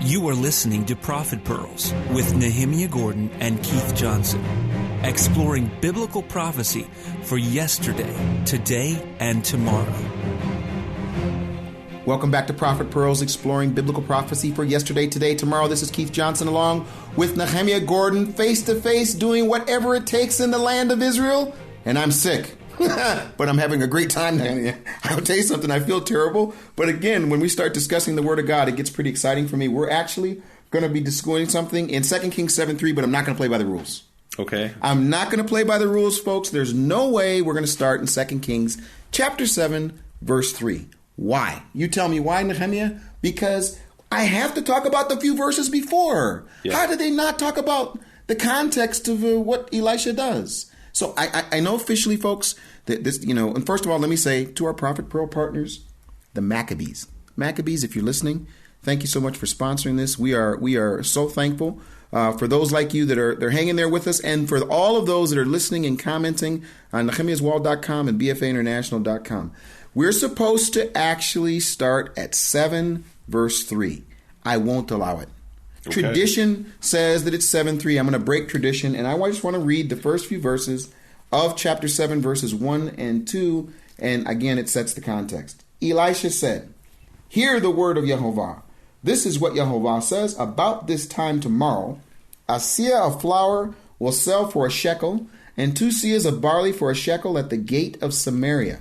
You are listening to Prophet Pearls with Nehemia Gordon and Keith Johnson, exploring biblical prophecy for yesterday, today, and tomorrow. Welcome back to Prophet Pearls, exploring biblical prophecy for yesterday, today, tomorrow. This is Keith Johnson along with Nehemia Gordon, face to face, doing whatever it takes in the land of Israel. And I'm sick. But I'm having a great time, Nehemia. I'll tell you something, I feel terrible. But again, when we start discussing the Word of God, it gets pretty exciting for me. We're actually going to be discussing something in 2 Kings 7:3, but I'm not going to play by the rules. Okay. I'm not going to play by the rules, folks. There's no way we're going to start in 2 Kings chapter 7, verse 3. Why? You tell me why, Nehemia? Because I have to talk about the few verses before. Yeah. How did they not talk about the context of what Elisha does? So I know officially, folks, that this, and first of all, let me say to our Prophet Pearl partners, the Maccabees. Maccabees, if you're listening, thank you so much for sponsoring this. We are so thankful for those like you that they're hanging there with us, and for all of those that are listening and commenting on nehemiaswall.com and bfainternational.com. We're supposed to actually start at 7, verse 3. I won't allow it. Okay. Tradition says that it's 7:3. I'm going to break tradition, and I just want to read the first few verses of chapter 7, verses 1 and 2, and again, it sets the context. Elisha said, "Hear the word of Yehovah. This is what Yehovah says, about this time tomorrow, a seah of flour will sell for a shekel, and 2 seahs of barley for a shekel at the gate of Samaria.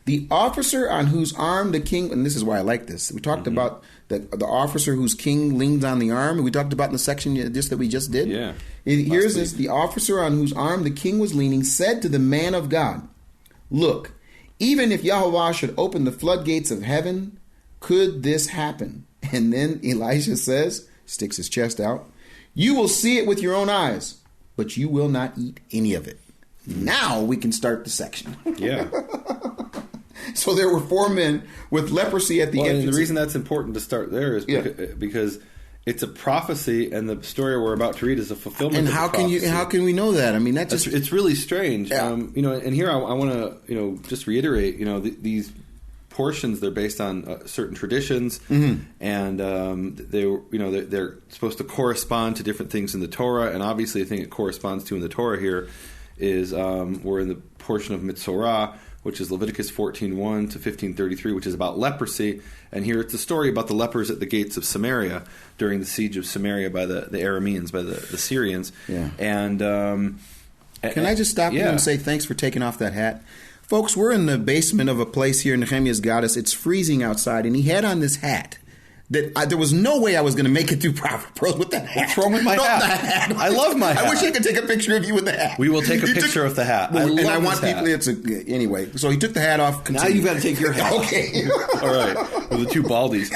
The officer on whose arm the king," and this is why I like this. We talked about the officer whose king leans on the arm. We talked about in the section that we just did. Yeah. Here's this. The officer on whose arm the king was leaning said to the man of God, "Look, even if Yahweh should open the floodgates of heaven, could this happen?" And then Elisha says, sticks his chest out, "You will see it with your own eyes, but you will not eat any of it." Now we can start the section. Yeah. So there were 4 men with leprosy at the entrance. And the reason that's important to start there is because it's a prophecy, and the story we're about to read is a fulfillment. And of how the prophecy. how can we know that? I mean, it's really strange. Yeah. And here I want to just reiterate. These portions, they're based on certain traditions, and they're supposed to correspond to different things in the Torah. And obviously, the thing it corresponds to in the Torah here is we're in the portion of Metzora, which is Leviticus 14:1 to 15:33, which is about leprosy. And here it's a story about the lepers at the gates of Samaria during the siege of Samaria by the Arameans, by the Syrians. Yeah. And can I just stop you and say thanks for taking off that hat? Folks, we're in the basement of a place here. Nehemia's got us. It's freezing outside, and he had on this hat. There was no way I was going to make it through Prophet Pearls with that hat. What's wrong with my hat? The hat? I love my hat. I wish I could take a picture of you with the hat. We will take a picture of the hat. I want people. Anyway, so he took the hat off. Now you've got to take your hat off. Okay. All right. With the 2 baldies.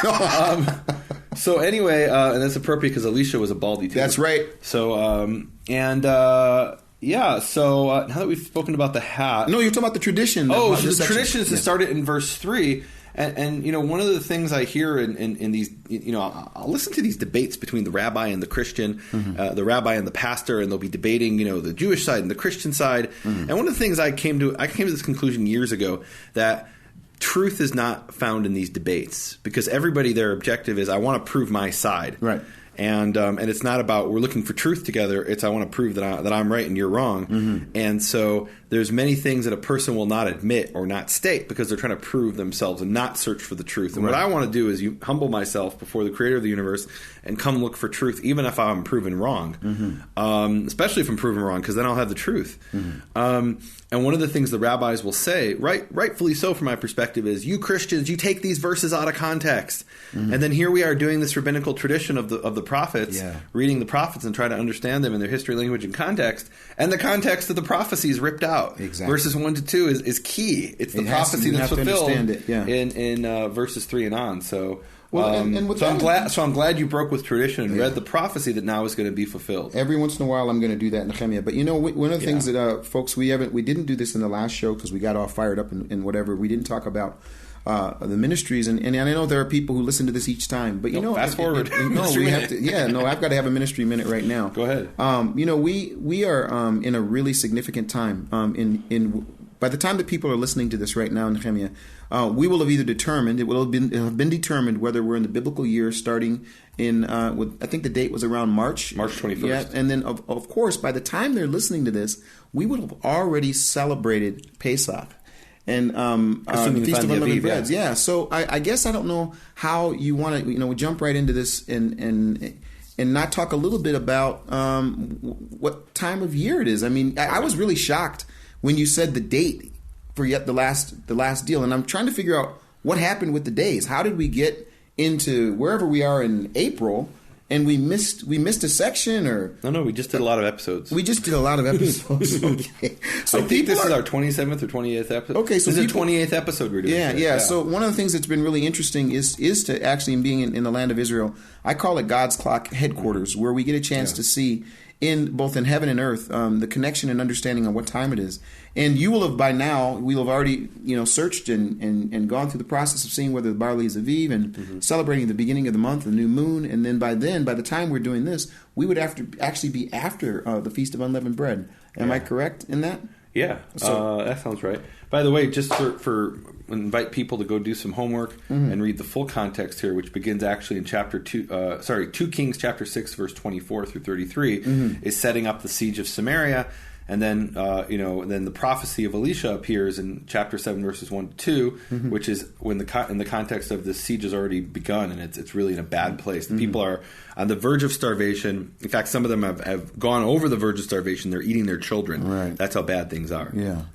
So anyway, and that's appropriate because Elisha was a baldy too. That's right. So So now that we've spoken about the hat, no, you're talking about the tradition. Oh, so the tradition is to start it in verse 3. And one of the things I hear in these, I'll listen to these debates between the rabbi and the Christian, the rabbi and the pastor, and they'll be debating, the Jewish side and the Christian side. And one of the things I came to this conclusion years ago, that truth is not found in these debates, because everybody, their objective is, I want to prove my side. Right. And it's not about we're looking for truth together. It's I want to prove that I'm right and you're wrong. And so there's many things that a person will not admit or not state because they're trying to prove themselves and not search for the truth. And what I want to do is humble myself before the creator of the universe and come look for truth, even if I'm proven wrong, especially if I'm proven wrong, because then I'll have the truth. And one of the things the rabbis will say, rightfully so from my perspective, is you Christians, you take these verses out of context. And then here we are doing this rabbinical tradition of the prophets, reading the prophets and trying to understand them in their history, language, and context. And the context of the prophecy is ripped out. Exactly. Verses 1 to 2 is key. It's the prophecy that's fulfilled in verses 3 and on. So... I'm glad you broke with tradition and read the prophecy that now is going to be fulfilled. Every once in a while, I'm going to do that in Nehemia. But one of the things that folks, we didn't do this in the last show because we got all fired up and whatever. We didn't talk about the ministries, and I know there are people who listen to this each time. But fast forward. We have to. I've got to have a ministry minute right now. Go ahead. We are in a really significant time in by the time that people are listening to this right now, Nehemia, we will have either determined, it will have been determined whether we're in the biblical year starting in, I think the date was around March 21st. Yeah, and then of course, by the time they're listening to this, we would have already celebrated Pesach. And Assuming Feast of Unleavened Breads. yeah. Yeah, so I guess I don't know how you want to, jump right into this and not talk a little bit about what time of year it is. I mean, I was really shocked when you said the date for yet the last deal, and I'm trying to figure out what happened with the days. How did we get into wherever we are in April? And we missed a section, or no, we just did a lot of episodes. We just did a lot of episodes. Okay, so I think this is our 27th or 28th episode. Okay, so this is the 28th episode we're doing. Yeah. So one of the things that's been really interesting is to actually being in the land of Israel. I call it God's clock headquarters, where we get a chance to see both in heaven and earth the connection and understanding of what time it is. And you will have by now, we'll have already searched and gone through the process of seeing whether the barley is Aviv and celebrating the beginning of the month, the new moon. And then by the time we're doing this, we would actually be after the Feast of Unleavened Bread. Am I correct in that? Yeah, that sounds right. By the way, just for invite people to go do some homework and read the full context here, which begins actually in chapter 2 Kings chapter 6 verse 24 through 33 is setting up the siege of Samaria. And then, then the prophecy of Elisha appears in chapter 7, verses 1 to 2, which is when in the context of the siege has already begun, and it's really in a bad place. The people are on the verge of starvation. In fact, some of them have gone over the verge of starvation. They're eating their children. Right. That's how bad things are. Yeah.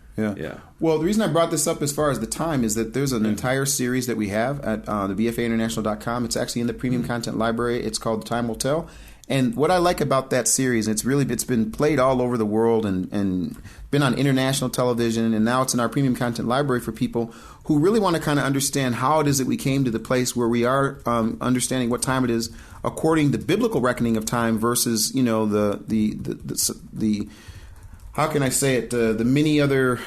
Well, the reason I brought this up as far as the time is that there's an entire series that we have at the BFAinternational.com. It's actually in the premium content library. It's called The Time Will Tell. And what I like about that series, it's been played all over the world and been on international television, and now it's in our premium content library for people who really want to kind of understand how it is that we came to the place where we are understanding what time it is according to biblical reckoning of time versus the how can I say it, the many other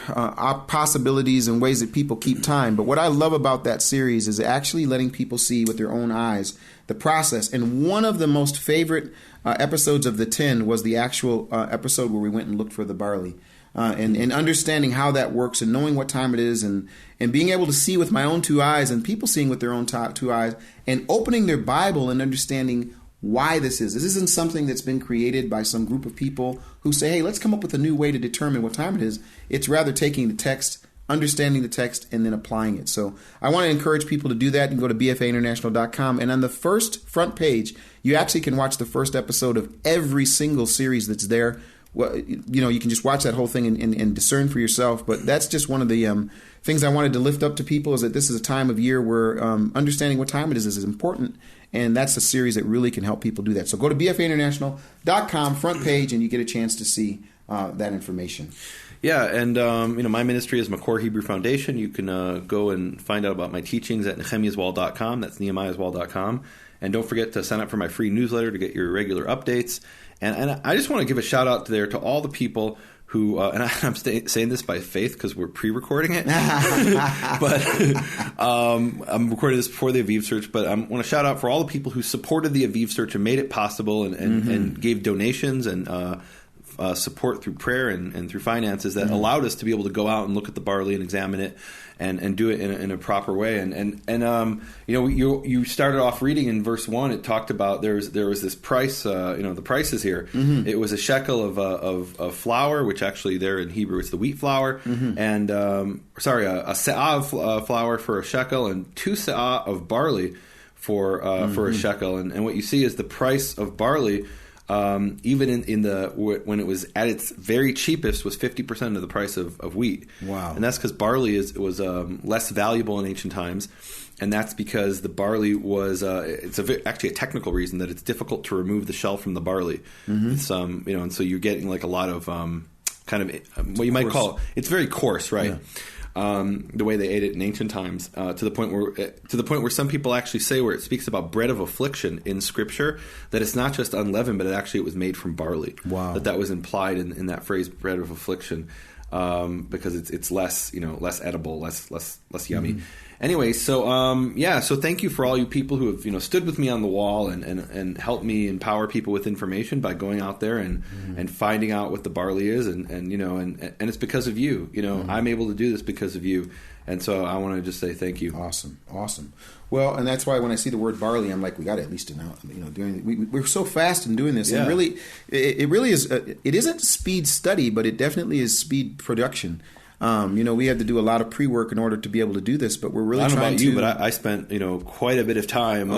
possibilities and ways that people keep time. But what I love about that series is actually letting people see with their own eyes the process. And one of the most favorite episodes of the 10 was the actual episode where we went and looked for the barley. And understanding how that works and knowing what time it is and being able to see with my own two eyes and people seeing with their own two eyes and opening their Bible and understanding why this is. This isn't something that's been created by some group of people who say, hey, let's come up with a new way to determine what time it is. It's rather taking the text, understanding the text, and then applying it. So I want to encourage people to do that. You can go to BFAinternational.com. And on the first front page, you actually can watch the first episode of every single series that's there. Well, you can just watch that whole thing and discern for yourself. But that's just one of the things I wanted to lift up to people, is that this is a time of year where understanding what time it is important. And that's a series that really can help people do that. So go to BFAinternational.com, front page, and you get a chance to see that information. Yeah, and my ministry is Makor Hebrew Foundation. You can go and find out about my teachings at nehemiaswall.com. That's nehemiaswall.com. And don't forget to sign up for my free newsletter to get your regular updates. And I just want to give a shout out there to all the people who, and I'm saying this by faith because we're pre-recording it, but I'm recording this before the Aviv Search, but I want to shout out for all the people who supported the Aviv Search and made it possible and gave donations and support through prayer and through finances that allowed us to be able to go out and look at the barley and examine it and do it in a proper way. And you started off reading in verse 1. It talked about there was this price. The prices here. It was a shekel of flour, which actually there in Hebrew it's the wheat flour, and a se'ah of flour for a shekel, and 2 se'ah of barley for a shekel. And what you see is the price of barley. Even in when it was at its very cheapest, was 50% of the price of wheat. Wow! And that's because barley was less valuable in ancient times, and that's because the barley was actually a technical reason that it's difficult to remove the shell from the barley. It's and so you're getting like a lot of kind of what you might call it's very coarse, right? Yeah. The way they ate it in ancient times, to the point where some people actually say, where it speaks about bread of affliction in Scripture, that it's not just unleavened, but it was made from barley. Wow! That was implied in that phrase, bread of affliction, because it's less edible, less yummy. Anyway, so thank you for all you people who have stood with me on the wall and helped me empower people with information by going out there and finding out what the barley is and it's because of you. I'm able to do this because of you, and so I want to just say thank you. Awesome. Well, and that's why when I see the word barley, I'm like, we got to at least we're so fast in doing this, and really, it really is. It isn't speed study, but it definitely is speed production. We had to do a lot of pre-work in order to be able to do this, but we're really trying about you, but I spent quite a bit of time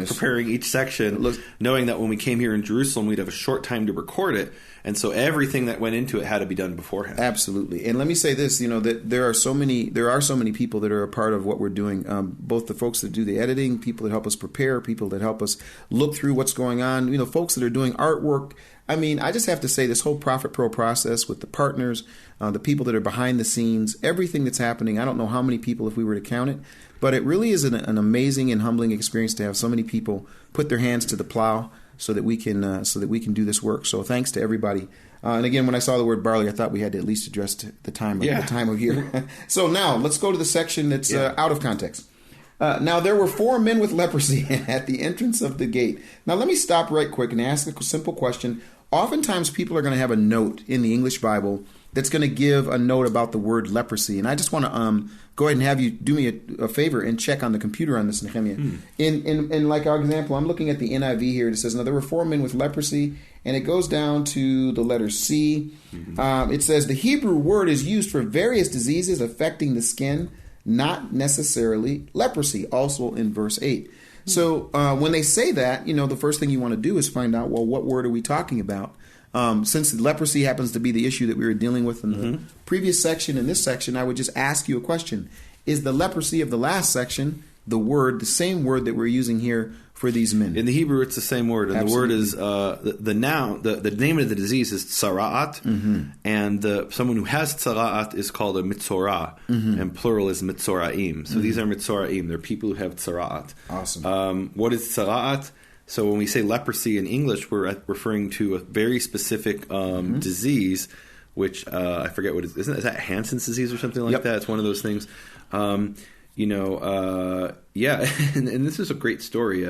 preparing each section, knowing that when we came here in Jerusalem, we'd have a short time to record it, and so everything that went into it had to be done beforehand. Absolutely. And let me say this, that there are so many people that are a part of what we're doing, both the folks that do the editing, people that help us prepare, people that help us look through what's going on, folks that are doing artwork. I mean, I just have to say this whole Prophet Pro process with the partners, the people that are behind the scenes, everything that's happening. I don't know how many people if we were to count it, but it really is an amazing and humbling experience to have so many people put their hands to the plow so that we can do this work. So thanks to everybody. And again, when I saw the word barley, I thought we had to at least address the time of year. So now let's go to the section that's out of context. Now, there were 4 men with leprosy at the entrance of the gate. Now, let me stop right quick and ask a simple question. Oftentimes, people are going to have a note in the English Bible that's going to give a note about the word leprosy. And I just want to go ahead and have you do me a favor and check on the computer on this, Nehemia. In like our example, I'm looking at the NIV here. It says, now there were 4 men with leprosy, and it goes down to the letter C. It says, the Hebrew word is used for various diseases affecting the skin, not necessarily leprosy, also in verse 8. So when they say that, the first thing you want to do is find out, well, what word are we talking about? Since leprosy happens to be the issue that we were dealing with in the previous section, in this section, I would just ask you a question. Is the leprosy of the last section the same word that we're using here for these men? In the Hebrew, it's the same word. And Absolutely. the word is, the noun, the name of the disease is tzara'at, and someone who has tzara'at is called a Metzora, and plural is Metzora-im. So these are Metzora-im. They're people who have tzara'at. Awesome. What is tzara'at? So when we say leprosy in English, we're referring to a very specific disease, which I forget what it is. Is that Hansen's disease or something like that? It's one of those things. And this is a great story.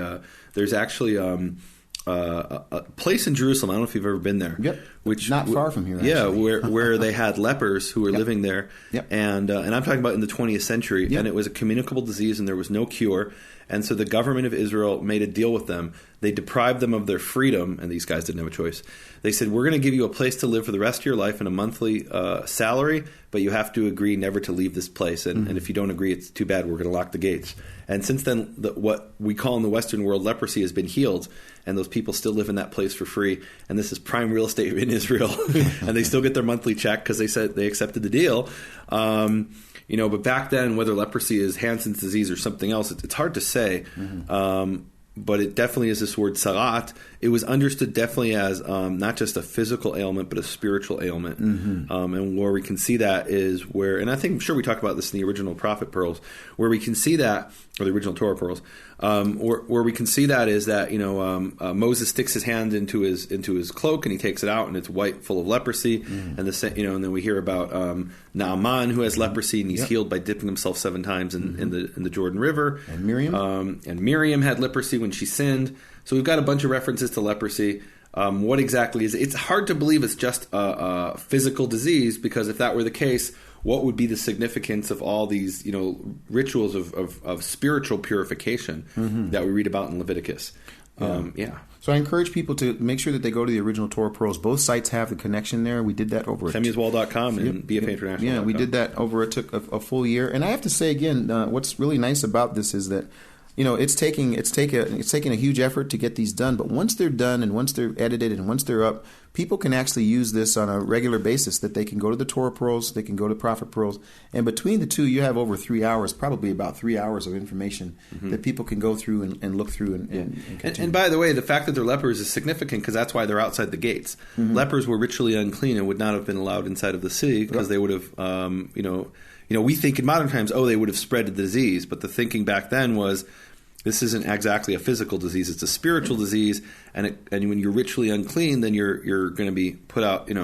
There's actually a place in Jerusalem. I don't know if you've ever been there. Yep. Which not far from here. Yeah, actually. where they had lepers who were living there. Yep. And I'm talking about in the 20th century. Yep. And it was a communicable disease, and there was no cure. And so the government of Israel made a deal with them. They deprived them of their freedom, and these guys didn't have a choice. They said, we're going to give you a place to live for the rest of your life and a monthly salary, but you have to agree never to leave this place. And if you don't agree, it's too bad. We're going to lock the gates. And since then, what we call in the Western world leprosy has been healed, and those people still live in that place for free. And this is prime real estate in Israel. And they still get their monthly check because they said they accepted the deal. But back then, whether leprosy is Hansen's disease or something else, it's hard to say. But it definitely is this word tzara'at. It was understood definitely as not just a physical ailment, but a spiritual ailment. And where we can see that is where, and I'm sure we talked about this in the original Prophet Pearls, where we can see that, or the original Torah Pearls, where we can see that is that Moses sticks his hand into his cloak and he takes it out and it's white, full of leprosy, and and then we hear about Naaman who has leprosy and he's healed by dipping himself 7 times in the Jordan River. And Miriam had leprosy when she sinned. So we've got a bunch of references to leprosy. What exactly is it? It's hard to believe it's just a physical disease, because if that were the case, what would be the significance of all these rituals of spiritual purification that we read about in Leviticus? So I encourage people to make sure that they go to the original Torah Pearls. Both sites have the connection there. We did that over at FemiasWall.com and BFAinternational.com. Yeah, we did that over. It took a full year. And I have to say again, what's really nice about this is that it's taking a huge effort to get these done. But once they're done and once they're edited and once they're up, people can actually use this on a regular basis. That they can go to the Torah Pearls, they can go to Prophet Pearls, and between the two, you have over 3 hours, probably about 3 hours of information that people can go through and look through and by the way, the fact that they're lepers is significant because that's why they're outside the gates. Lepers were ritually unclean and would not have been allowed inside of the city because they would have, we think in modern times, they would have spread the disease, but the thinking back then was, This isn't exactly a physical disease; it's a spiritual disease, and when you're ritually unclean, then you're going to be put out. You're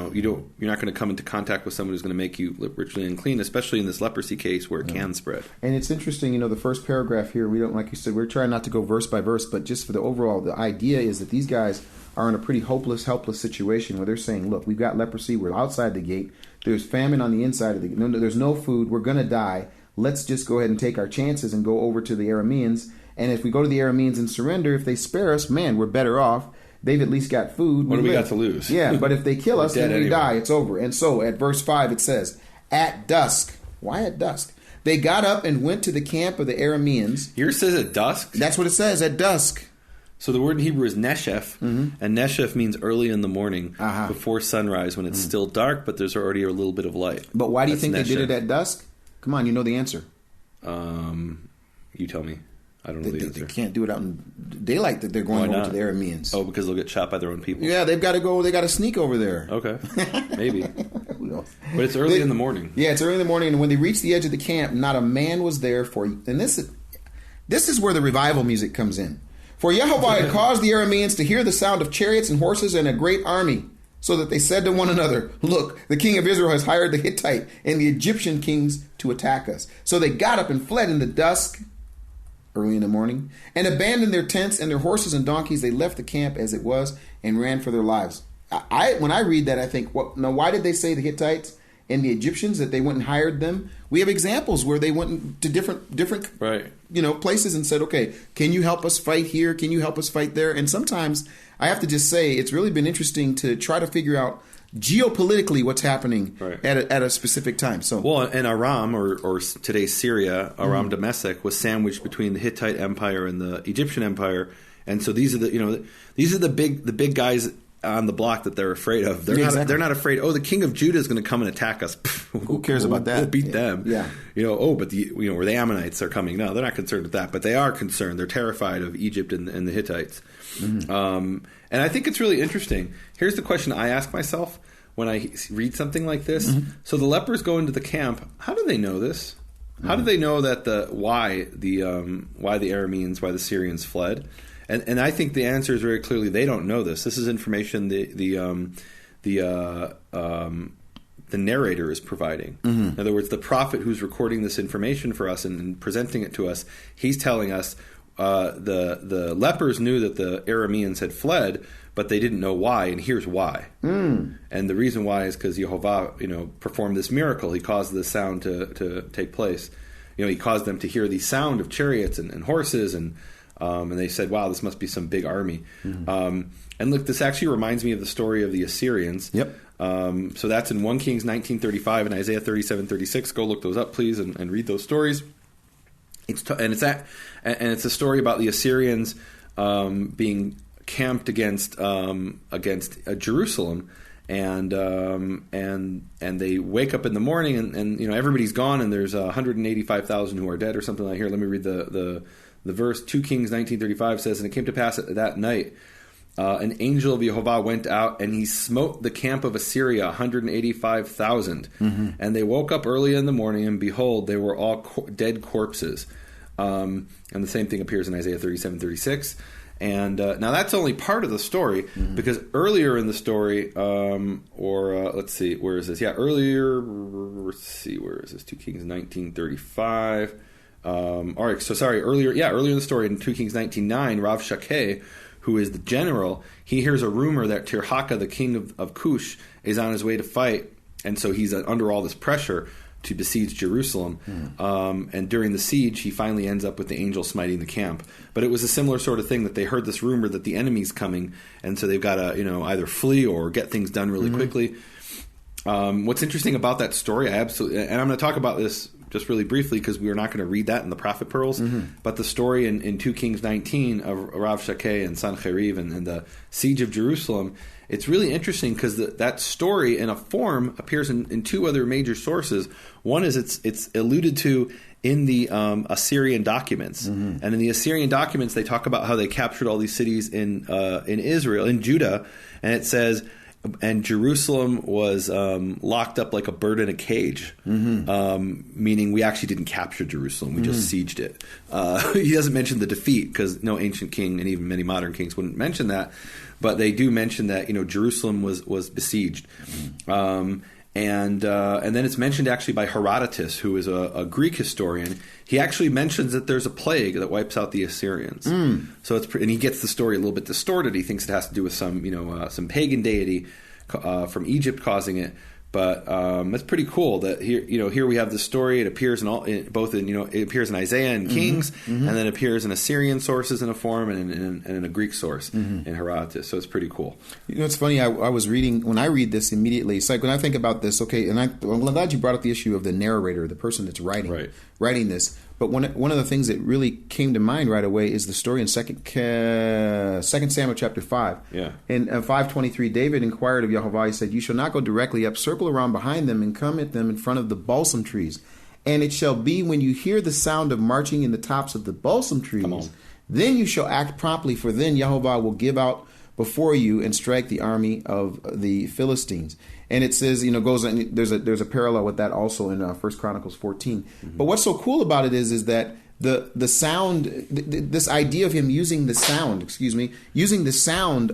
not going to come into contact with someone who's going to make you ritually unclean, especially in this leprosy case where it can spread. And it's interesting, the first paragraph here. We don't, like you said, we're trying not to go verse by verse, but just for the overall, the idea is that these guys are in a pretty hopeless, helpless situation where they're saying, "Look, we've got leprosy. We're outside the gate. There's famine on the inside of the gate. There's no food. We're going to die. Let's just go ahead and take our chances and go over to the Arameans." And if we go to the Arameans and surrender, if they spare us, man, we're better off. They've at least got food. What do we got to lose? Yeah, but if they kill us, then we die. It's over. And so at verse 5 it says, at dusk. Why at dusk? They got up and went to the camp of the Arameans. Here it says at dusk? That's what it says, at dusk. So the word in Hebrew is neshef, and neshef means early in the morning, before sunrise, when it's still dark, but there's already a little bit of light. But why do you think they did it at dusk? Come on, you know the answer. You tell me. I don't know the answer. They can't do it out in daylight that they're going over to the Arameans. Oh, because they'll get shot by their own people. Yeah, they've got to go. They got to sneak over there. Okay, maybe. Who knows? But it's early in the morning. Yeah, it's early in the morning, and when they reached the edge of the camp, not a man was there for. And this is where the revival music comes in. For Yehovah had caused the Arameans to hear the sound of chariots and horses and a great army, so that they said to one another, "Look, the king of Israel has hired the Hittite and the Egyptian kings to attack us." So they got up and fled in the dusk, early in the morning, and abandoned their tents and their horses and donkeys. They left the camp as it was and ran for their lives. When I read that, I think, why did they say the Hittites and the Egyptians, that they went and hired them? We have examples where they went to different right. Places and said, "Okay, can you help us fight here? Can you help us fight there?" And sometimes I have to just say it's really been interesting to try to figure out geopolitically what's happening at a specific time. So, well, and Aram, or today's Syria, Aram Damascus, was sandwiched between the Hittite Empire and the Egyptian Empire, and so these are the big guys on the block that they're afraid of. They're not afraid. Oh, the king of Judah is going to come and attack us. Who cares about that? We'll beat them. Yeah. But where the Ammonites are coming. No, they're not concerned with that, but they are concerned. They're terrified of Egypt and the Hittites. Mm-hmm. And I think it's really interesting. Here's the question I ask myself when I read something like this. Mm-hmm. So the lepers go into the camp. How do they know this? How do they know that why the Arameans, why the Syrians fled? And I think the answer is very clearly they don't know this. This is information the narrator is providing. Mm-hmm. In other words, the prophet who's recording this information for us and presenting it to us, he's telling us the lepers knew that the Arameans had fled, but they didn't know why, and here's why. And the reason why is because Yehovah, performed this miracle. He caused the sound to take place. He caused them to hear the sound of chariots and horses, and they said, "Wow, this must be some big army." Mm-hmm. And look, this actually reminds me of the story of the Assyrians. Yep. So that's in 1 Kings 19:35 and Isaiah 37:36. Go look those up, please, and read those stories. It's a story about the Assyrians being camped against Jerusalem, and they wake up in the morning and everybody's gone, and there's 185,000 who are dead or something like. Here, let me read the verse. 2 Kings 19:35 says, "And it came to pass that night, an angel of Yehovah went out, and he smote the camp of Assyria, 185,000. Mm-hmm. And they woke up early in the morning, and behold, they were all dead corpses." And the same thing appears in Isaiah 37:36. And now that's only part of the story, because earlier in the story, let's see, where is this? Yeah, earlier, let's see, where is this? 2 Kings 19:35. All right, so sorry, earlier in the story in 2 Kings 19:9, Rav Shakeh, who is the general, he hears a rumor that Tirhaka, the king of Cush, is on his way to fight, and so he's under all this pressure to besiege Jerusalem. And during the siege, he finally ends up with the angel smiting the camp. But it was a similar sort of thing, that they heard this rumor that the enemy's coming, and so they've got to either flee or get things done really quickly. What's interesting about that story, and I'm going to talk about this just really briefly because we are not going to read that in the Prophet Pearls, but the story in 2 Kings 19 of Rav Shakeh and Sancherib and the siege of Jerusalem, it's really interesting because that story in a form appears in two other major sources. One is it's alluded to in the Assyrian documents, and in the Assyrian documents they talk about how they captured all these cities in Israel, in Judah, and it says, And Jerusalem was locked up like a bird in a cage, meaning we actually didn't capture Jerusalem. We just sieged it. He doesn't mention the defeat because no ancient king and even many modern kings wouldn't mention that. But they do mention that, Jerusalem was besieged. And then it's mentioned actually by Herodotus, who is a Greek historian. He actually mentions that there's a plague that wipes out the Assyrians. So and he gets the story a little bit distorted. He thinks it has to do with some pagan deity from Egypt causing it. But it's pretty cool that here we have this story. It appears it appears in Isaiah and Kings, and then appears in Assyrian sources in a form and in a Greek source in Herodotus. So it's pretty cool. It's funny. I was reading, when I read this immediately, it's like when I think about this, okay, and I'm glad you brought up the issue of the narrator, the person that's writing this. But one of the things that really came to mind right away is the story in 2 Samuel chapter 5. Yeah. In 5:23, David inquired of Yehovah, he said, "You shall not go directly up, circle around behind them, and come at them in front of the balsam trees. And it shall be when you hear the sound of marching in the tops of the balsam trees, then you shall act promptly, for then Yehovah will give out before you and strike the army of the Philistines." And it says, goes on, there's a parallel with that also in 1 Chronicles 14. But what's so cool about it is that the sound, this idea of him using the sound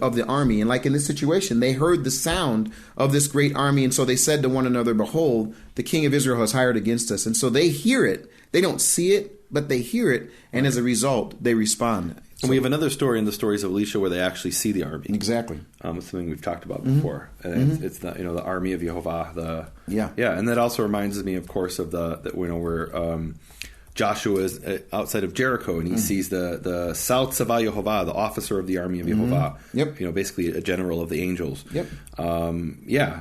of the army, and like in this situation, they heard the sound of this great army, and so they said to one another, "Behold, the king of Israel has hired against us." And so they hear it. They don't see it, but they hear it, and as a result, they respond. And we have another story in the stories of Elisha where they actually see the army. Exactly. It's something we've talked about before. And it's the the army of Yehovah. And that also reminds me, of course, of where Joshua is outside of Jericho, and he sees the Sal Tzava Yehovah, the officer of the army of Yehovah. Yep. Basically a general of the angels. Yep.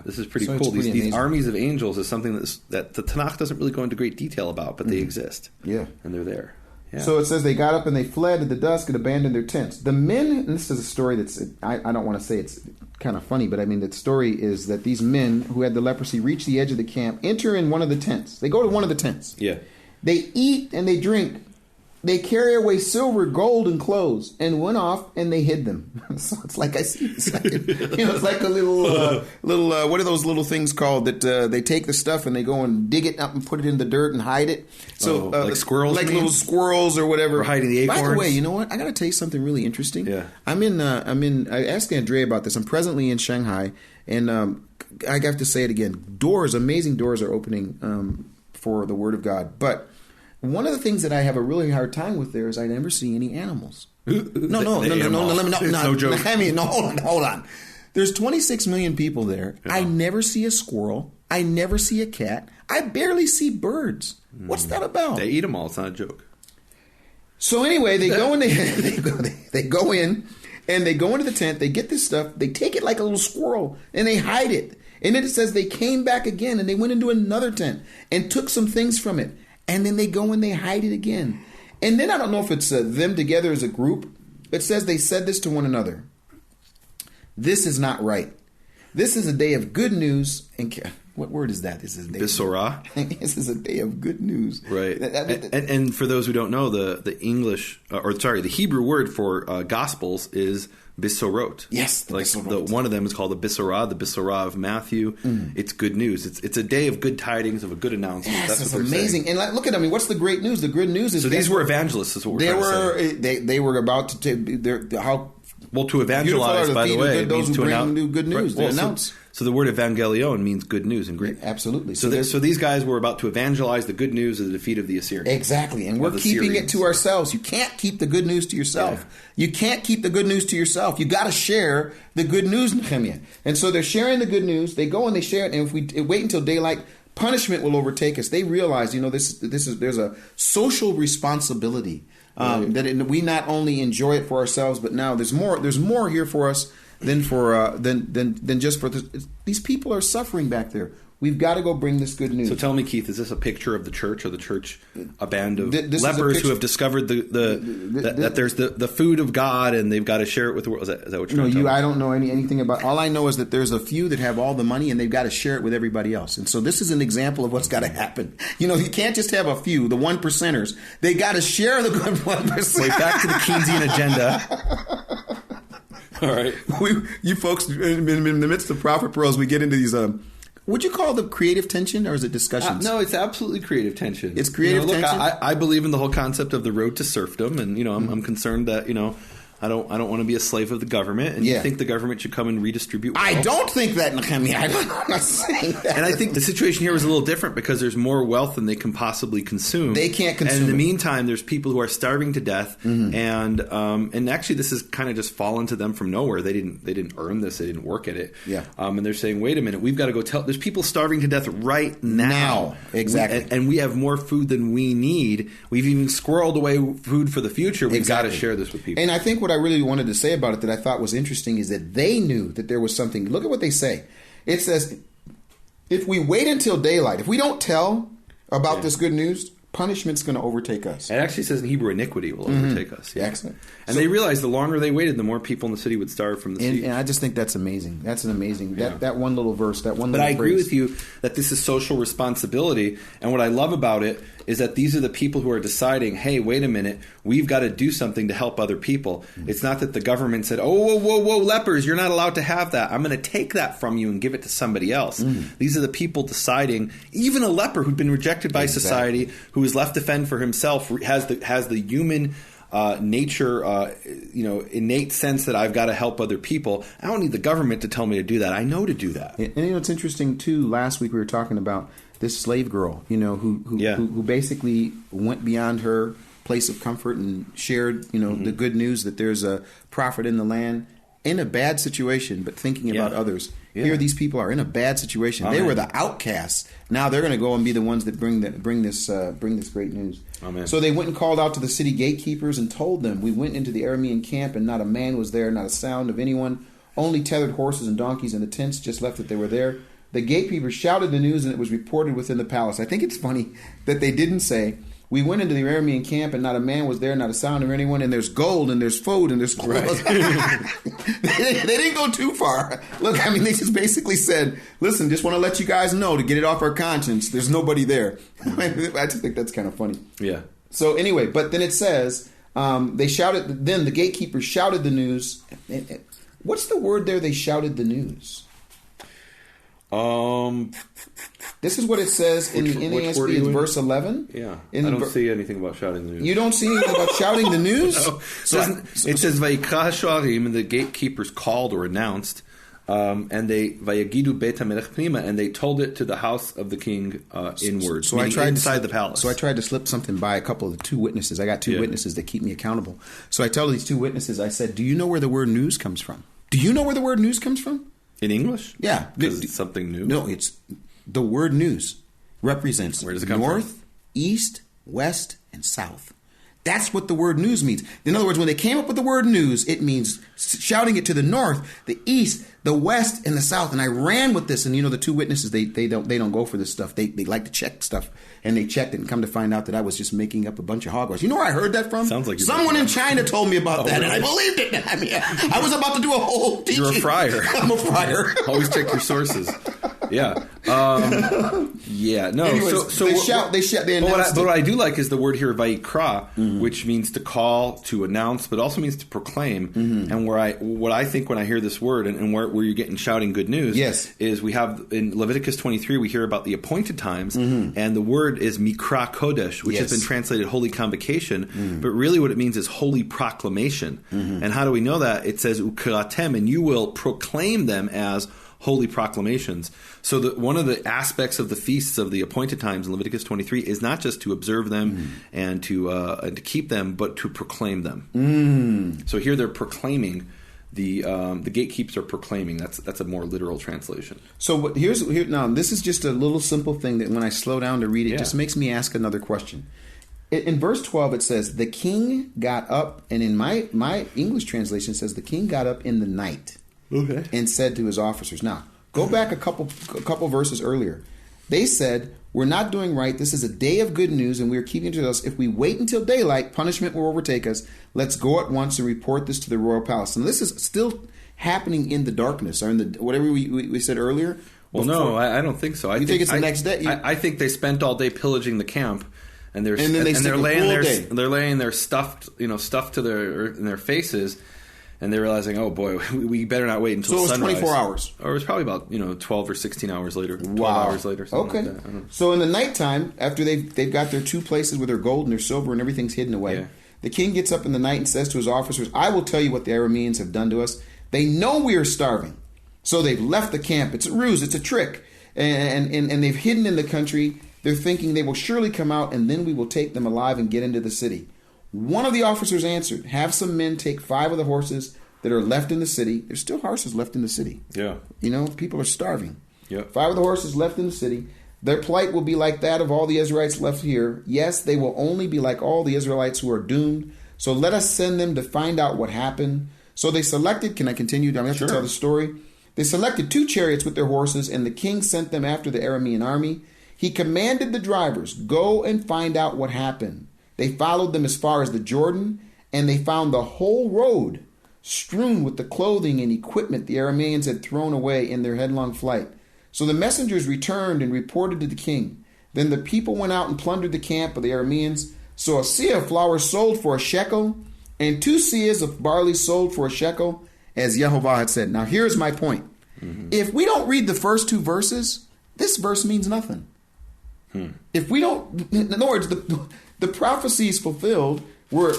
This is pretty cool. These armies of angels is something that the Tanakh doesn't really go into great detail about, but they exist. Yeah. And they're there. Yeah. So it says they got up and they fled at the dusk and abandoned their tents. The men, and this is a story that's, I don't want to say it's kind of funny, but I mean, the story is that these men who had the leprosy reach the edge of the camp, enter in one of the tents. They go to one of the tents. Yeah. They eat and they drink. They carry away silver, gold, and clothes, and went off and they hid them. So it's like I see, it's like a little, what are those little things called that they take the stuff and they go and dig it up and put it in the dirt and hide it. So like squirrels, like little squirrels or whatever, or hiding the acorns. By the way, you know what? I got to tell you something really interesting. Yeah, I asked Andrea about this. I'm presently in Shanghai, and I have to say it again. Amazing doors are opening for the Word of God, but one of the things that I have a really hard time with there is I never see any animals. No, joke. Hold on. There's 26 million people there. Yeah. I never see a squirrel. I never see a cat. I barely see birds. What's that about? They eat them all. It's not a joke. So anyway, they go in. They go in, and they go into the tent. They get this stuff. They take it like a little squirrel, and they hide it. And then it says they came back again, and they went into another tent and took some things from it. And then they go and they hide it again. And then I don't know if it's them together as a group. It says they said this to one another. This is not right. This is a day of good news. And what word is that? This is a day Metzora. This is a day of good news. Right. And for those who don't know, the English, the Hebrew word for Gospels is Bisorot. Yes, one of them is called the Bisorah of Matthew. It's good news. It's a day of good tidings, of a good announcement. Yes, that's it's amazing. Saying. And look at what's the great news? The good news is these were evangelists. Is what we're trying to say. They were about to take how. Well, to evangelize, by the way, those means who to bring new good news. Right. Announce. So the word evangelion means good news in Greek. Absolutely. So these guys were about to evangelize the good news of the defeat of the Assyrians. Exactly. And we're keeping it to ourselves. You can't keep the good news to yourself. Yeah. You can't keep the good news to yourself. You got to share the good news, Nehemia. And so they're sharing the good news. They go and they share it. And if we wait until daylight, punishment will overtake us. They realize, there's a social responsibility. That we not only enjoy it for ourselves, but now there's more here for us than just for this. These people are suffering back there. We've got to go bring this good news. So tell me, Keith, is this a picture of the church, or the church a band of lepers who have discovered that there's the food of God and they've got to share it with the world? Is that what you're saying? I don't know anything about. All I know is that there's a few that have all the money and they've got to share it with everybody else. And so this is an example of what's got to happen. You can't just have a few, the 1%ers. They got to share the good 1%. Wait, back to the Keynesian agenda. All right. You folks, in the midst of Prophet Pearls, we get into these... would you call them creative tension, or is it discussions? No, it's absolutely creative tension. It's creative tension? I believe in the whole concept of the road to serfdom, and I'm concerned that I don't want to be a slave of the government, and you think the government should come and redistribute wealth. I don't think that, Nehemia. I'm not saying that. And I think the situation here was a little different because there's more wealth than they can possibly consume. They can't consume. And in the meantime, there's people who are starving to death, and actually this has kind of just fallen to them from nowhere. They didn't earn this. They didn't work at it. Yeah. And they're saying, wait a minute, we've got to go tell. There's people starving to death right now. Exactly. And we have more food than we need. We've even squirreled away food for the future. We've got to share this with people. And I think what I really wanted to say about it that I thought was interesting is that they knew that there was something. Look at what they say. It says, if we wait until daylight, if we don't tell about this good news, punishment's going to overtake us. It actually says in Hebrew, iniquity will overtake us. Yeah. Excellent. And they realized the longer they waited, the more people in the city would starve from the siege. And I just think that's amazing. That's an amazing, that one little verse, that one little phrase. But I agree with you that this is social responsibility. And what I love about it is that these are the people who are deciding, hey, wait a minute, we've got to do something to help other people. It's not that the government said, oh, whoa, lepers, you're not allowed to have that. I'm going to take that from you and give it to somebody else. These are the people deciding, even a leper who'd been rejected by society, who is left to fend for himself, has the human nature, innate sense that I've got to help other people. I don't need the government to tell me to do that. I know to do that. And it's interesting too. Last week we were talking about this slave girl, who basically went beyond her place of comfort and shared, the good news that there's a prophet in the land in a bad situation, but thinking about others. Yeah. Here, these people are in a bad situation. Amen. They were the outcasts. Now they're going to go and be the ones that bring this great news. Amen. So they went and called out to the city gatekeepers and told them, "We went into the Aramean camp, and not a man was there, not a sound of anyone. Only tethered horses and donkeys in the tents just left that they were there. The gatekeepers shouted the news, and it was reported within the palace." I think it's funny that they didn't say, "We went into the Aramean camp, and not a man was there, not a sound of anyone, and there's gold, and there's food, and there's clothes." Right. They didn't go too far. Look, they just basically said, "Listen, just want to let you guys know to get it off our conscience. There's nobody there." I just think that's kind of funny. Yeah. So anyway, but then it says, they shouted, then the gatekeepers shouted the news. What's the word there? They shouted the news. This is what it says in the NASB. It's verse 11. Yeah, I don't see anything about shouting the news. You don't see anything about shouting the news? No. It says Vayikra Shoarim, and the gatekeepers called or announced, and they Vayagidu Beit HaMelech Pnima, and they told it to the house of the king inward. So I tried inside the palace. So I tried to slip something by a couple of the two witnesses. I got two witnesses that keep me accountable. So I tell these two witnesses, I said, "Do you know where the word news comes from? Do you know where the word news comes from?" In English? Yeah. Because it's something new? No, it's the word news represents Where does it come north, from? east, west, and south. That's what the word news means. In other words, when they came up with the word news, it means shouting it to the north, the east, the west, and the south. And I ran with this, and the two witnesses, they don't go for this stuff. They like to check stuff, and they checked it and come to find out that I was just making up a bunch of hogwash. You know where I heard that from? Sounds like someone in China told me about that, really? and I believed it. I was about to do a whole teaching. You're a friar. I'm a friar. Always check your sources. Yeah. Yeah. No. Anyways, so they shout. They but what I do like is the word here, Vayikra, which means to call, to announce, but also means to proclaim. And what I think when I hear this word, and where you're getting shouting good news, is we have in Leviticus 23 we hear about the appointed times, and the word is Mikra Kodesh, which has been translated holy convocation, but really what it means is holy proclamation. And how do we know that? It says Ukratem, and you will proclaim them as holy proclamations. So one of the aspects of the feasts of the appointed times in Leviticus 23 is not just to observe them and to keep them, but to proclaim them. So here they're proclaiming. The gatekeepers are proclaiming. That's a more literal translation. So now this is just a little simple thing that when I slow down to read it, just makes me ask another question. In verse 12 it says, "The king got up," and in my English translation it says, "The king got up in the night." Okay. And said to his officers. Now, go back a couple verses earlier. They said, "We're not doing right. This is a day of good news, and we are keeping it to us. If we wait until daylight, punishment will overtake us. Let's go at once and report this to the royal palace." And this is still happening in the darkness, or in the whatever we said earlier. Well, no, I don't think so. I think it's the next day? I think they spent all day pillaging the camp, and they're laying their stuffed to in their faces. and they're realizing, oh boy, we better not wait until sunrise. So it was 24 hours. Or it was probably about 12 or 16 hours later. 12 hours later. Okay. Like that. So in the nighttime, after they've got their 2 places with their gold and their silver and everything's hidden away, the king gets up in the night and says to his officers, I will tell you what the Arameans have done to us. They know we are starving. So they've left the camp. It's a ruse. It's a trick. And they've hidden in the country. They're thinking they will surely come out, and then we will take them alive and get into the city. One of the officers answered, have some men take 5 of the horses that are left in the city. There's still horses left in the city. Yeah. People are starving. Yeah. 5 of the horses left in the city. Their plight will be like that of all the Israelites left here. Yes, they will only be like all the Israelites who are doomed. So let us send them to find out what happened. So they selected, can I continue? I'm going to tell the story. They selected 2 chariots with their horses, and the king sent them after the Aramean army. He commanded the drivers, go and find out what happened. They followed them as far as the Jordan, and they found the whole road strewn with the clothing and equipment the Arameans had thrown away in their headlong flight. So the messengers returned and reported to the king. Then the people went out and plundered the camp of the Arameans. So a seah of flour sold for a shekel, and 2 seahs of barley sold for a shekel, as Yehovah had said. Now here's my point. If we don't read the first 2 verses, this verse means nothing. If we don't, in other words, the prophecy is fulfilled where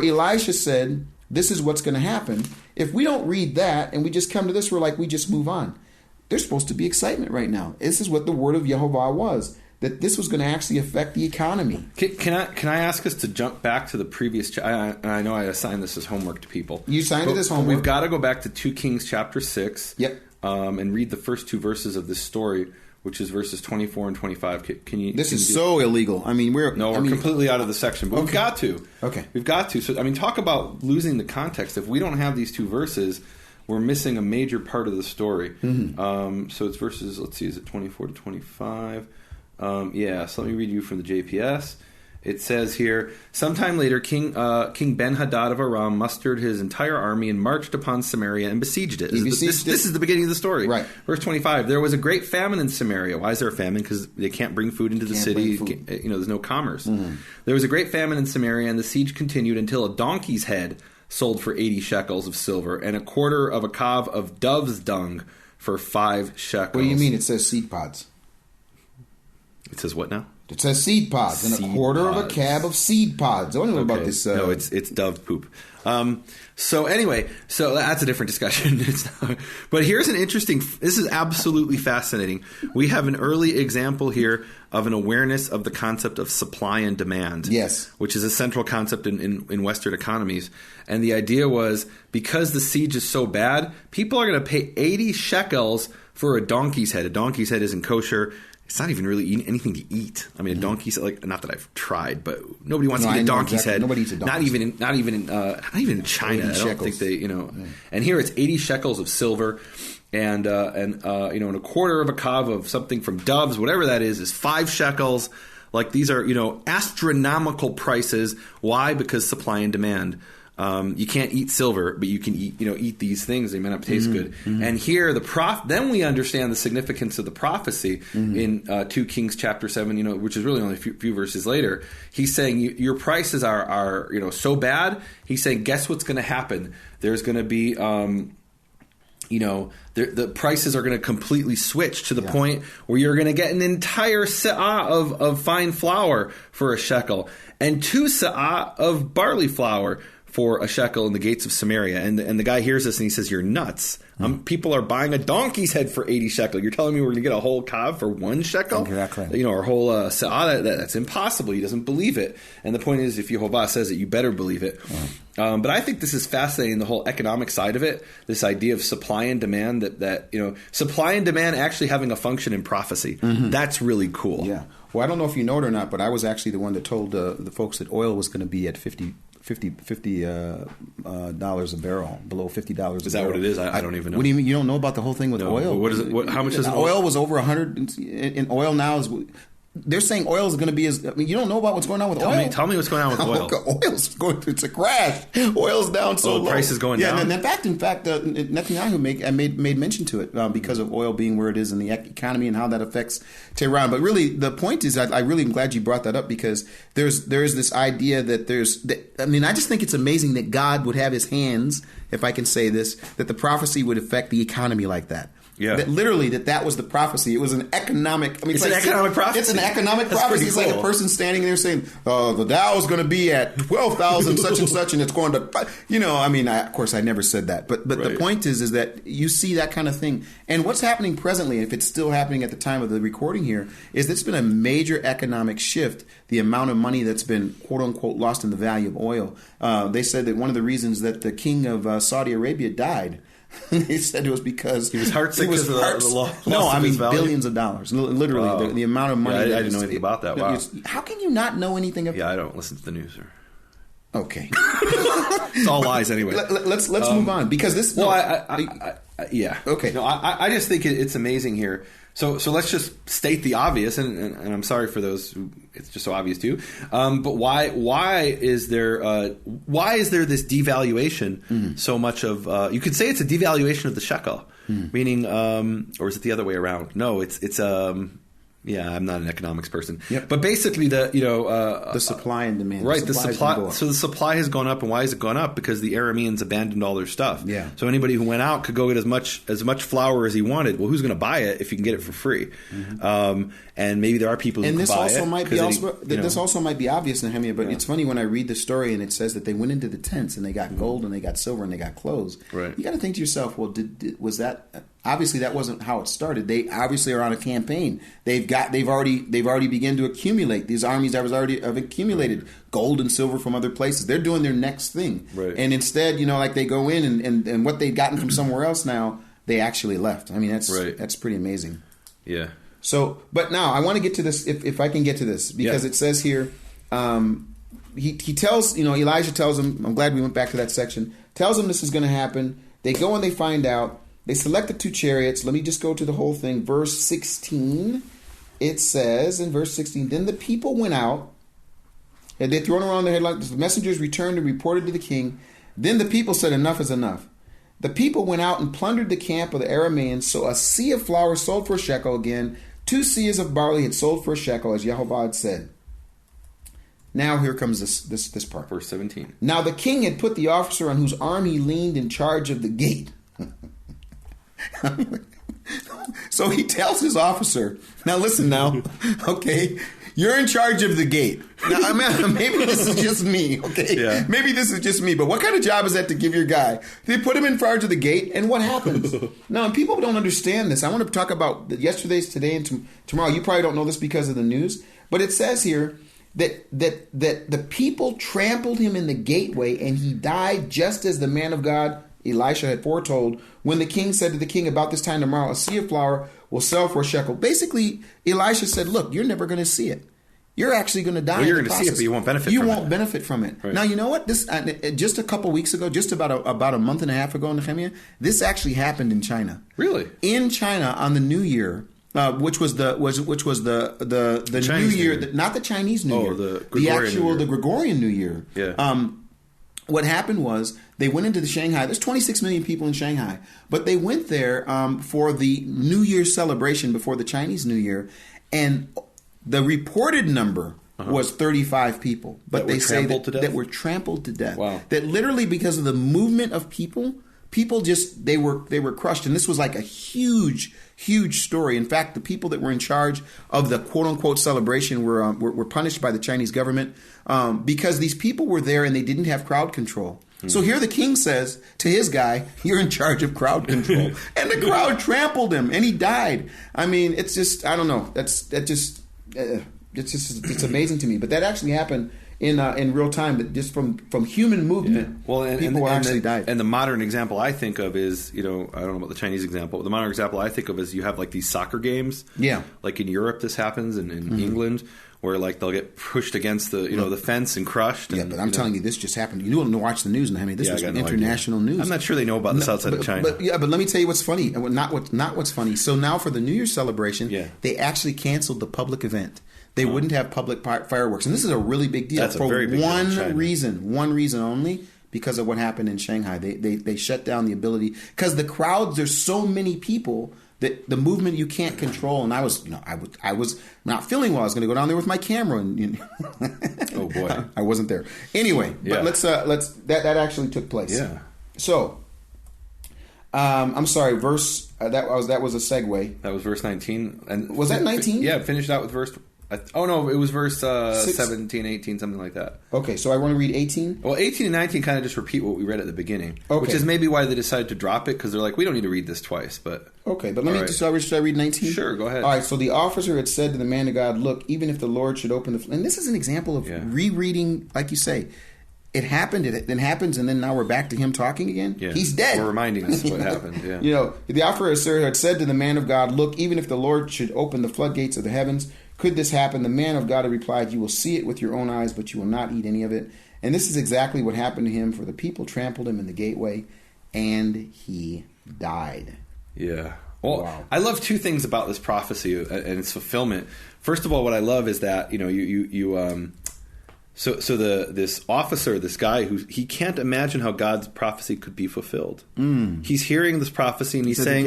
Elisha said, this is what's going to happen. If we don't read that and we just come to this, we're like, we just move on. There's supposed to be excitement right now. This is what the word of Yehovah was, that this was going to actually affect the economy. Can I ask us to jump back to the previous? I know I assigned this as homework to people. You signed it as homework. We've got to go back to 2 Kings chapter 6. Yep. And read the first 2 verses of this story, which is verses 24 and 25. Can you? This is so illegal. I mean, we're completely out of the section, but we've got to. Okay. We've got to. So I mean, talk about losing the context. If we don't have these 2 verses, we're missing a major part of the story. So it's verses. Let's see, is it 24 to 25? So let me read you from the JPS. It says here, sometime later, King Ben-Hadad of Aram mustered his entire army and marched upon Samaria and besieged it. This is the beginning of the story. Right. Verse 25, there was a great famine in Samaria. Why is there a famine? Because they can't bring food into the city. There's no commerce. There was a great famine in Samaria, and the siege continued until a donkey's head sold for 80 shekels of silver and a quarter of a kav of dove's dung for 5 shekels. What do you mean it says seed pods? It says what now? It says seed pods and a quarter of a cab of seed pods. I don't know about this. No, it's dove poop. So anyway, that's a different discussion. But here's an interesting. This is absolutely fascinating. We have an early example here of an awareness of the concept of supply and demand. Yes, which is a central concept in Western economies. And the idea was because the siege is so bad, people are going to pay 80 shekels for a donkey's head. A donkey's head isn't kosher. It's not even really anything to eat. I mean, a donkey's head, not that I've tried, but nobody wants to eat a donkey's head. Nobody eats a donkey's head. Not even in China. I don't think they, And here it's 80 shekels of silver, and a quarter of a kav of something from doves, whatever that is 5 shekels. Like these are astronomical prices. Why? Because supply and demand. You can't eat silver, but you can eat these things. They may not taste good. And here, then we understand the significance of the prophecy in 2 Kings chapter 7, which is really only a few verses later. He's saying your prices are so bad. He's saying, guess what's going to happen? There's going to be the prices are going to completely switch to the point where you're going to get an entire se'ah of fine flour for a shekel and 2 se'ah of barley flour for a shekel in the gates of Samaria. And the guy hears this and he says, you're nuts. People are buying a donkey's head for 80 shekel. You're telling me we're going to get a whole kav for 1 shekel? Exactly. Our whole se'ah, that's impossible. He doesn't believe it. And the point is, if Yehovah says it, you better believe it. But I think this is fascinating, the whole economic side of it, this idea of supply and demand, that supply and demand actually having a function in prophecy. That's really cool. Yeah. Well, I don't know if you know it or not, but I was actually the one that told the folks that oil was going to be at $50 a barrel, below $50. Is that what it is? I don't even know. What do you mean? You don't know about the whole thing with oil? What is it? How much is it? Oil was over 100. In oil now is they're saying oil is going to be you don't know about what's going on with oil. Tell me what's going on with oil. Oil's going through, it's a crash. Oil's down so low. The price is going down? Yeah, in fact, Netanyahu made mention to it because of oil being where it is in the economy and how that affects Tehran. But really, the point is, I really am glad you brought that up, because there is this idea that I just think it's amazing that God would have his hands, if I can say this, that the prophecy would affect the economy like that. Yeah. That literally that was the prophecy. It was an economic. It's an economic prophecy. It's an economic prophecy. It's like a person standing there saying, "The Dow is going to be at 12,000 such and such, and it's going to." Of course, I never said that, but right. The point is that you see that kind of thing, and what's happening presently, if it's still happening at the time of the recording here, is there's been a major economic shift. The amount of money that's been quote unquote lost in the value of oil. They said that one of the reasons that the king of Saudi Arabia died. They said it was because he was heartsick because of the loss. No, I mean value? billions of dollars. Literally, the amount of money. Yeah, I didn't know anything about that. Wow. How can you not know anything about? Yeah, I don't listen to the news. Okay, it's all lies anyway. Let's move on, because this. Well, yeah. Okay. No, I just think it's amazing here. So let's just state the obvious, and I'm sorry for those who it's just so obvious to you. But why is there this devaluation so much of? You could say it's a devaluation of the shekel, meaning, or is it the other way around? No, it's yeah, I'm not an economics person. Yep. But basically, the supply and demand. Right, the supply. So the supply has gone up, and why has it gone up? Because the Arameans abandoned all their stuff. Yeah. So anybody who went out could go get as much flour as he wanted. Well, who's going to buy it if you can get it for free? Mm-hmm. And maybe there are people who can buy it. This also might be obvious, Nehemia, but it's funny when I read the story and it says that they went into the tents and they got gold and they got silver and they got clothes. Right. You got to think to yourself, well, was that? Obviously, that wasn't how it started. They obviously are on a campaign. They've already begun to accumulate. These armies have accumulated gold and silver from other places. They're doing their next thing, right. And instead, like they go in and what they'd gotten from somewhere else now they actually left. I mean, that's pretty amazing. Yeah. So, but now I want to get to this, if I can get to this, because it says here, he tells, Elijah tells him, I'm glad we went back to that section, tells him this is going to happen. They go and they find out. They select the 2 chariots. Let me just go to the whole thing. Verse 16, it says in verse 16, then the people went out, and they thrown around their head like the messengers returned and reported to the king. Then the people said, enough is enough. The people went out and plundered the camp of the Arameans. So a seah of flour sold for a shekel again. 2 seahs of barley had sold for a shekel, as Yehovah had said. Now here comes this part. Verse 17. Now the king had put the officer on whose arm he leaned in charge of the gate. So he tells his officer, now listen now, okay, you're in charge of the gate. Now, maybe this is just me, okay? Yeah. Maybe this is just me, but what kind of job is that to give your guy? They put him in charge of the gate, and what happens? Now, and people don't understand this. I want to talk about yesterday's, today, and tomorrow. You probably don't know this because of the news, but it says here that the people trampled him in the gateway, and he died just as the man of God Elisha had foretold, when the king said to the king, about this time tomorrow, a seah of flour will sell for a shekel. Basically, Elisha said, look, you're never going to see it. You're actually going to die. Well, you're going to see it, but you won't benefit from it. You won't benefit from it. Right. Now, you know what? This just a couple weeks ago, just about a month and a half ago, Nehemia, this actually happened in China. Really? In China on the New Year, which was the New Year, not the Chinese New Year, the Gregorian New Year. Yeah. What happened was they went into the Shanghai. There's 26 million people in Shanghai, but they went there for the New Year celebration before the Chinese New Year, and the reported number was 35 people. But they say that were trampled to death. Wow. That literally because of the movement of people just they were crushed, and this was like a huge story. In fact, the people that were in charge of the quote unquote celebration were punished by the Chinese government because these people were there and they didn't have crowd control. So here the king says to his guy, "You're in charge of crowd control," and the crowd trampled him, and he died. I mean, it's just I don't know. It's amazing to me. But that actually happened in real time, that just from human movement, people actually died. And the modern example I think of is, I don't know about the Chinese example, but the modern example I think of is you have like these soccer games. Yeah. Like in Europe this happens, and in England, where like they'll get pushed against the the fence and crushed. Yeah, but I'm telling you, this just happened. You don't watch the news, Nehemia. This was international news. I'm not sure they know about this outside of China. But let me tell you what's funny. Not what's funny. So now for the New Year's celebration, they actually canceled the public event. They wouldn't have public fireworks. And this is a really big deal. That's a very big deal in China. One reason only, because of what happened in Shanghai. They shut down the ability, because the crowds, there's so many people that the movement you can't control. And I was not feeling well. I was going to go down there with my camera, and oh boy, I wasn't there. Anyway, but let's that actually took place. Yeah. So, I'm sorry. That was a segue. That was verse 19. And was that 19? Yeah, finished out with verse. Oh no, it was verse 17, 18, something like that. Okay, so I want to read 18. Well, 18 and 19 kind of just repeat what we read at the beginning, okay. Which is maybe why they decided to drop it, because they're like, we don't need to read this twice. But okay, but should I read 19? Sure, go ahead. All right. So the officer had said to the man of God, "Look, even if the Lord should open the," and this is an example of rereading, like you say. It happened, it then happens, and then now we're back to him talking again? Yeah. He's dead. We're reminding us what happened, yeah. The officer had said to the man of God, "Look, even if the Lord should open the floodgates of the heavens, could this happen?" The man of God had replied, "You will see it with your own eyes, but you will not eat any of it." And this is exactly what happened to him, for the people trampled him in the gateway, and he died. Yeah. Well, wow. I love two things about this prophecy and its fulfillment. First of all, what I love is that, So this officer, this guy, he can't imagine how God's prophecy could be fulfilled. He's hearing this prophecy and he's saying,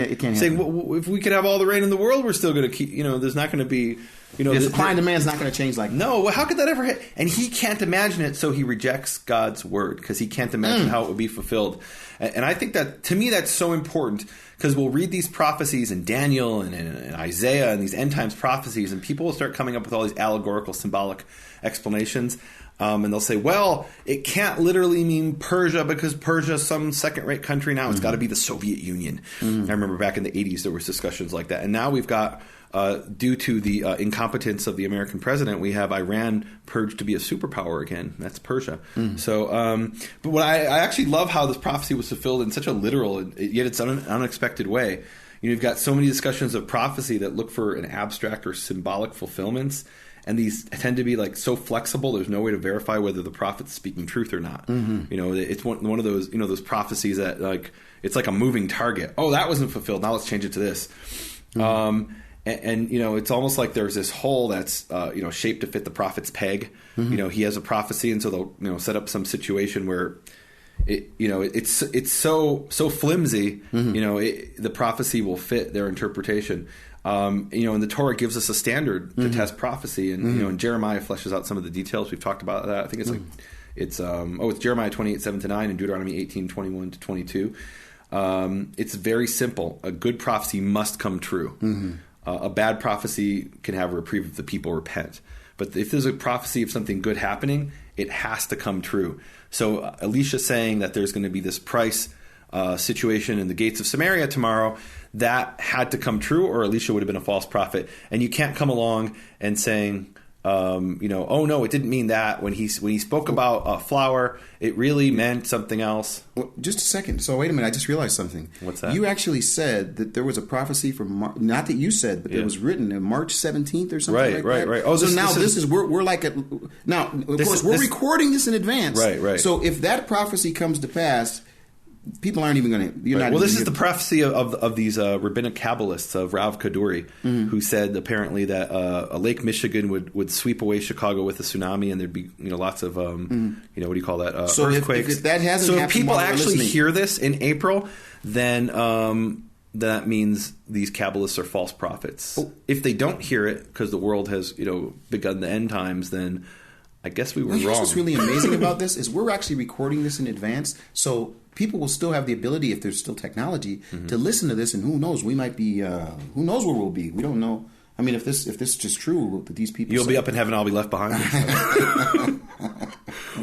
well, if we could have all the rain in the world, we're still going to keep, there's not going to be, the supply and demand is not going to change like that. No, how could that ever happen? And he can't imagine it, so he rejects God's word because he can't imagine how it would be fulfilled. And I think that, to me, that's so important, because we'll read these prophecies in Daniel and Isaiah and these end times prophecies, and people will start coming up with all these allegorical, symbolic explanations. And they'll say, well, it can't literally mean Persia, because Persia is some second-rate country now. It's got to be the Soviet Union. I remember back in the 80s there was discussions like that. And now we've got, due to the incompetence of the American president, we have Iran purged to be a superpower again. That's Persia. So, but what I actually love how this prophecy was fulfilled in such a literal, yet it's an unexpected way. You've got so many discussions of prophecy that look for an abstract or symbolic fulfillments. And these tend to be like so flexible. There's no way to verify whether the prophet's speaking truth or not. It's one of those those prophecies that it's like a moving target. Oh, that wasn't fulfilled. Now let's change it to this. And it's almost like there's this hole that's shaped to fit the prophet's peg. He has a prophecy, and so they'll set up some situation where it's so flimsy. The prophecy will fit their interpretation. And the Torah gives us a standard to test prophecy, and and Jeremiah fleshes out some of the details. We've talked about that. I think it's it's Jeremiah 28:7-9 and Deuteronomy 18:21-22. It's very simple. A good prophecy must come true. A bad prophecy can have a reprieve if the people repent. But if there's a prophecy of something good happening, it has to come true. So Elisha's saying that there's going to be this price situation in the gates of Samaria tomorrow. That had to come true, or Elisha would have been a false prophet. And you can't come along and saying, oh no, it didn't mean that. When he spoke about flour, it really meant something else. Well, just a second. So wait a minute. I just realized something. What's that? You actually said that there was a prophecy from not that you said, but it was written in March 17th or something like that. Right. Oh, so this is we're like now. Of course, we're recording this in advance. Right. So if that prophecy comes to pass, people aren't even going to. Well, this is the prophecy of these rabbinic Kabbalists of Rav Kaduri, who said apparently that a Lake Michigan would sweep away Chicago with a tsunami, and there'd be lots of what do you call that earthquakes. If that hasn't happened, if people actually hear this in April, then that means these Kabbalists are false prophets. If they don't hear it because the world has begun the end times, then I guess we were wrong. What's really amazing about this is we're actually recording this in advance, so people will still have the ability, if there's still technology, to listen to this, and who knows, we might be, who knows where we'll be. We don't know. I mean, if this is just true, that these people... You'll be up in heaven, I'll be left behind.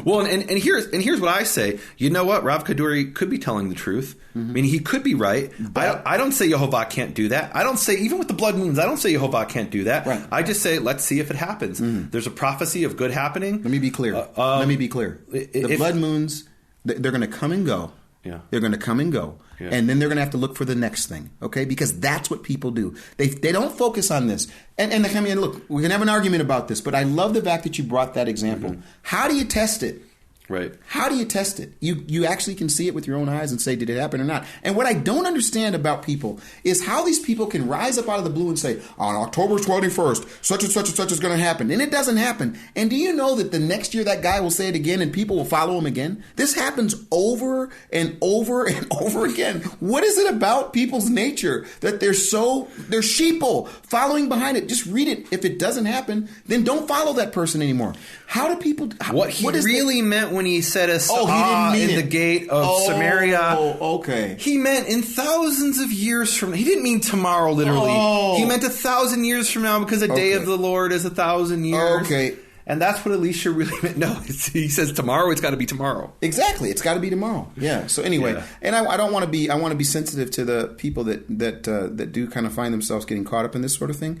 Well, and here's what I say. You know what? Rav Kaduri could be telling the truth. I mean, he could be right. I don't say Yehovah can't do that. I don't say, even with the blood moons, I don't say Yehovah can't do that. Right. I just say, let's see if it happens. There's a prophecy of good happening. Let me be clear. The blood moons, they're going to come and go. Yeah. They're going to come and go. Yeah. And then they're going to have to look for the next thing, okay? Because that's what people do. They don't focus on this. And look, we can have an argument about this, but I love the fact that you brought that example. How do you test it? Right. How do you test it? You actually can see it with your own eyes and say, did it happen or not? And what I don't understand about people is how these people can rise up out of the blue and say, on October 21st, such and such is going to happen. And it doesn't happen. And do you know that the next year that guy will say it again and people will follow him again? This happens over and over and over again. What is it about people's nature that they're sheeple following behind it? Just read it. If it doesn't happen, then don't follow that person anymore. How do people... What he really meant when he said he didn't mean in the gate of Samaria. Oh, okay. He meant in thousands of years from... He didn't mean tomorrow, literally. He meant 1,000 years from now because a day of the Lord is 1,000 years. Okay. And that's what Elisha really meant. No, he says tomorrow, it's got to be tomorrow. Exactly. It's got to be tomorrow. Yeah. So anyway, and I don't want to be... I want to be sensitive to the people that do kind of find themselves getting caught up in this sort of thing.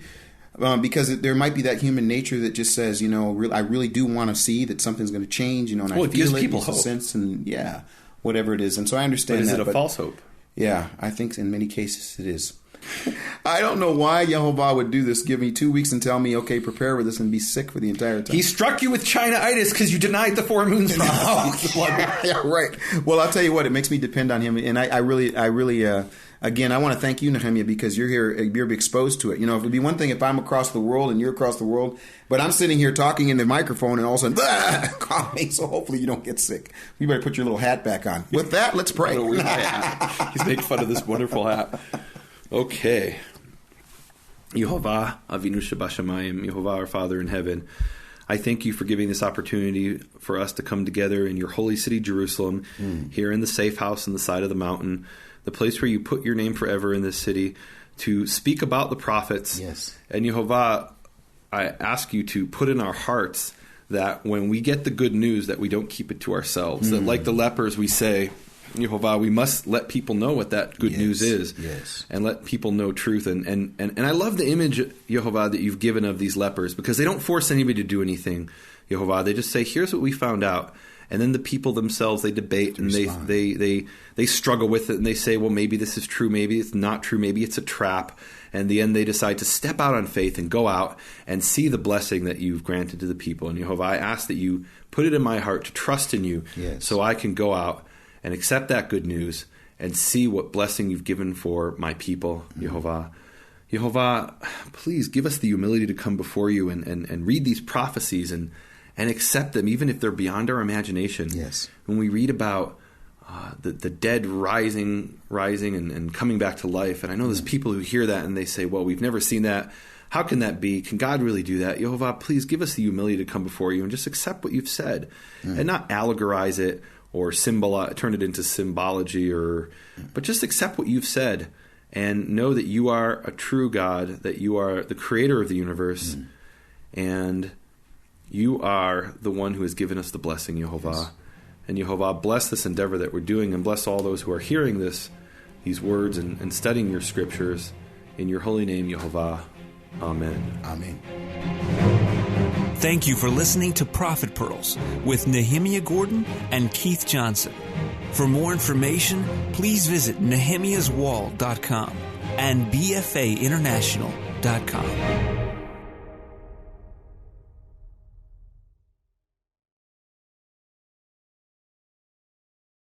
Because there might be that human nature that just says, I really do want to see that something's going to change, and I feel it gives people hope. Sense, and whatever it is. And so I understand that. But is it a false hope? Yeah, I think in many cases it is. I don't know why Yehovah would do this, give me 2 weeks and tell me, okay, prepare for this and be sick for the entire time. He struck you with China-itis because you denied the 4 moons. Yeah, right. Well, I'll tell you what, it makes me depend on him. And I really, again, I want to thank you, Nehemia, because you're here, you're exposed to it. It would be one thing if I'm across the world and you're across the world, but I'm sitting here talking in the microphone and all of a sudden, coughing, so hopefully you don't get sick. You better put your little hat back on. With that, let's pray. He's making fun of this wonderful hat. Okay. Yehovah Avinu Shebashamayim, Yehovah our Father in heaven, I thank you for giving this opportunity for us to come together in your holy city, Jerusalem, here in the safe house on the side of the mountain, the place where you put your name forever in this city, to speak about the prophets. Yes. And Yehovah, I ask you to put in our hearts that when we get the good news, that we don't keep it to ourselves. That like the lepers, we say, Yehovah, we must let people know what that good news is, and let people know truth. And I love the image, Yehovah, that you've given of these lepers, because they don't force anybody to do anything, Yehovah. They just say, here's what we found out. And then the people themselves, they debate and they struggle with it, and they say, well, maybe this is true, maybe it's not true, maybe it's a trap. And in the end, they decide to step out on faith and go out and see the blessing that you've granted to the people. And Yehovah, I ask that you put it in my heart to trust in you, so I can go out and accept that good news and see what blessing you've given for my people, Yehovah. Yehovah, please give us the humility to come before you and read these prophecies and accept them, even if they're beyond our imagination. Yes. When we read about the dead rising and coming back to life, and I know there's people who hear that and they say, well, we've never seen that. How can that be? Can God really do that? Yehovah, please give us the humility to come before you and just accept what you've said and not allegorize it or turn it into symbology, but just accept what you've said and know that you are a true God, that you are the creator of the universe, and you are the one who has given us the blessing, Yehovah. Yes. And Yehovah, bless this endeavor that we're doing, and bless all those who are hearing these words and studying your scriptures. In your holy name, Yehovah. Amen. Amen. Thank you for listening to Prophet Pearls with Nehemia Gordon and Keith Johnson. For more information, please visit nehemiaswall.com and bfainternational.com.